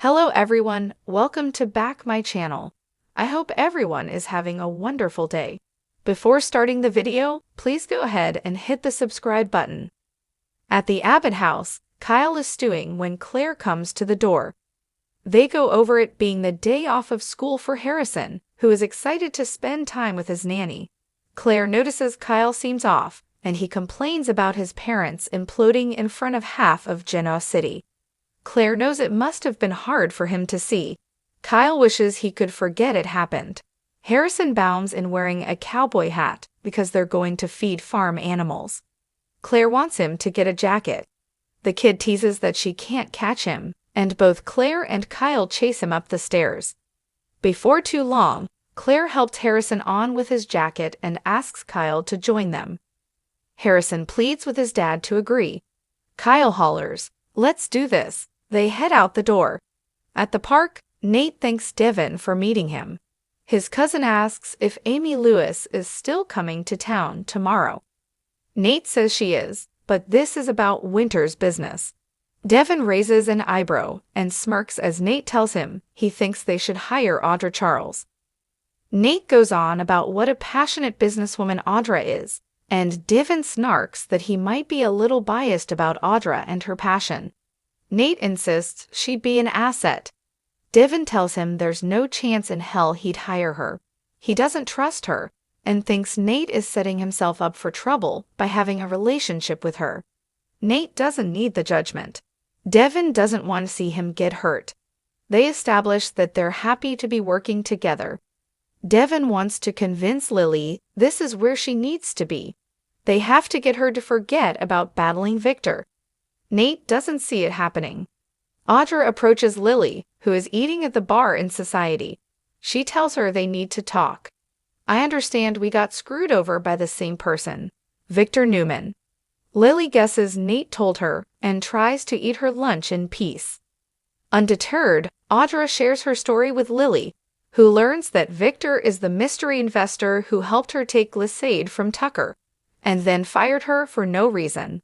Hello everyone, welcome to back my channel. I hope everyone is having a wonderful day. Before starting the video, please go ahead and hit the subscribe button. At the Abbott house, Kyle is stewing when Claire comes to the door. They go over it being the day off of school for Harrison, who is excited to spend time with his nanny. Claire notices Kyle seems off, and he complains about his parents imploding in front of half of Genoa City. Claire knows it must have been hard for him to see. Kyle wishes he could forget it happened. Harrison bounds in wearing a cowboy hat because they're going to feed farm animals. Claire wants him to get a jacket. The kid teases that she can't catch him, and both Claire and Kyle chase him up the stairs. Before too long, Claire helped Harrison on with his jacket and asks Kyle to join them. Harrison pleads with his dad to agree. Kyle hollers, "Let's do this." They head out the door. At the park, Nate thanks Devin for meeting him. His cousin asks if Amy Lewis is still coming to town tomorrow. Nate says she is, but this is about Winter's business. Devin raises an eyebrow and smirks as Nate tells him he thinks they should hire Audra Charles. Nate goes on about what a passionate businesswoman Audra is, and Devin snarks that he might be a little biased about Audra and her passion. Nate insists she'd be an asset. Devin tells him there's no chance in hell he'd hire her. He doesn't trust her, and thinks Nate is setting himself up for trouble by having a relationship with her. Nate doesn't need the judgment. Devin doesn't want to see him get hurt. They establish that they're happy to be working together. Devin wants to convince Lily this is where she needs to be. They have to get her to forget about battling Victor. Nate doesn't see it happening. Audra approaches Lily, who is eating at the bar in Society. She tells her they need to talk. "I understand we got screwed over by the same person, Victor Newman." Lily guesses Nate told her and tries to eat her lunch in peace. Undeterred, Audra shares her story with Lily, who learns that Victor is the mystery investor who helped her take Glissade from Tucker, and then fired her for no reason.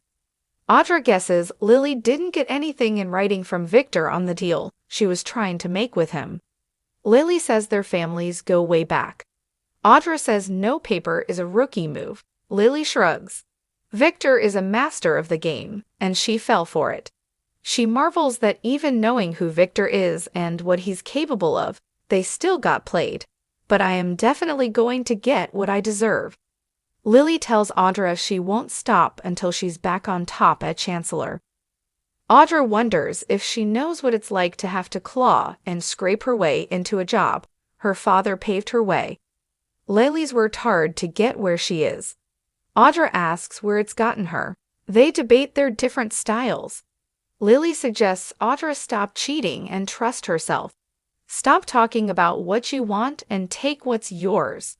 Audra guesses Lily didn't get anything in writing from Victor on the deal she was trying to make with him. Lily says their families go way back. Audra says no paper is a rookie move. Lily shrugs. Victor is a master of the game, and she fell for it. She marvels that even knowing who Victor is and what he's capable of, they still got played. But I am definitely going to get what I deserve. Lily tells Audra she won't stop until she's back on top at Chancellor. Audra wonders if she knows what it's like to have to claw and scrape her way into a job. Her father paved her way. Lily's worked hard to get where she is. Audra asks where it's gotten her. They debate their different styles. Lily suggests Audra stop cheating and trust herself. Stop talking about what you want and take what's yours.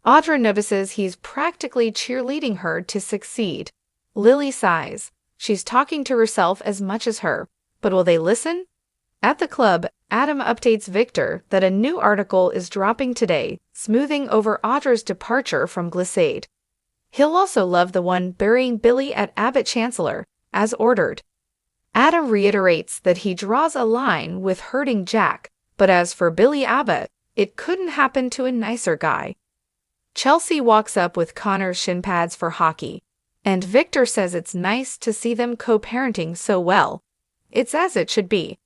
Audra notices he's practically cheerleading her to succeed. Lily sighs. She's talking to herself as much as her, but will they listen? At the club, Adam updates Victor that a new article is dropping today, smoothing over Audra's departure from Glissade. He'll also love the one burying Billy at Abbott Chancellor, as ordered. Adam reiterates that he draws a line with hurting Jack, but as for Billy Abbott, it couldn't happen to a nicer guy. Chelsea walks up with Connor's shin pads for hockey, and Victor says it's nice to see them co-parenting so well. It's as it should be.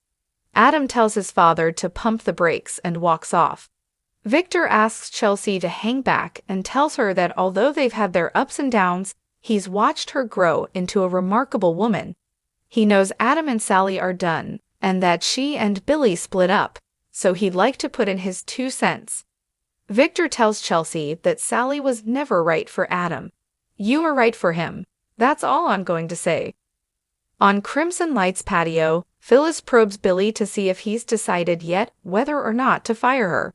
Adam tells his father to pump the brakes and walks off. Victor asks Chelsea to hang back and tells her that although they've had their ups and downs, he's watched her grow into a remarkable woman. He knows Adam and Sally are done, and that she and Billy split up, so he'd like to put in his 2 cents. Victor tells Chelsea that Sally was never right for Adam. You were right for him. That's all I'm going to say. On Crimson Light's patio, Phyllis probes Billy to see if he's decided yet whether or not to fire her.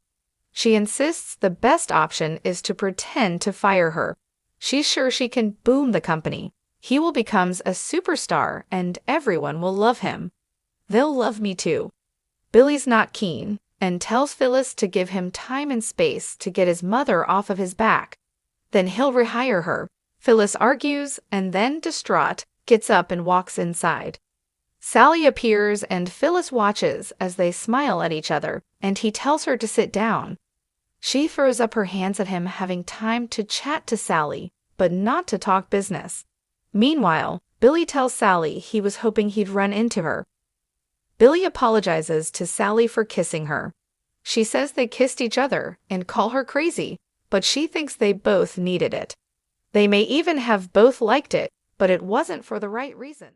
She insists the best option is to pretend to fire her. She's sure she can boom the company. He will become a superstar and everyone will love him. They'll love me too. Billy's not keen, and tells Phyllis to give him time and space to get his mother off of his back. Then he'll rehire her. Phyllis argues and then, distraught, gets up and walks inside. Sally appears and Phyllis watches as they smile at each other, and he tells her to sit down. She throws up her hands at him, having time to chat to Sally, but not to talk business. Meanwhile, Billy tells Sally he was hoping he'd run into her. Billy apologizes to Sally for kissing her. She says they kissed each other and call her crazy, but she thinks they both needed it. They may even have both liked it, but it wasn't for the right reason.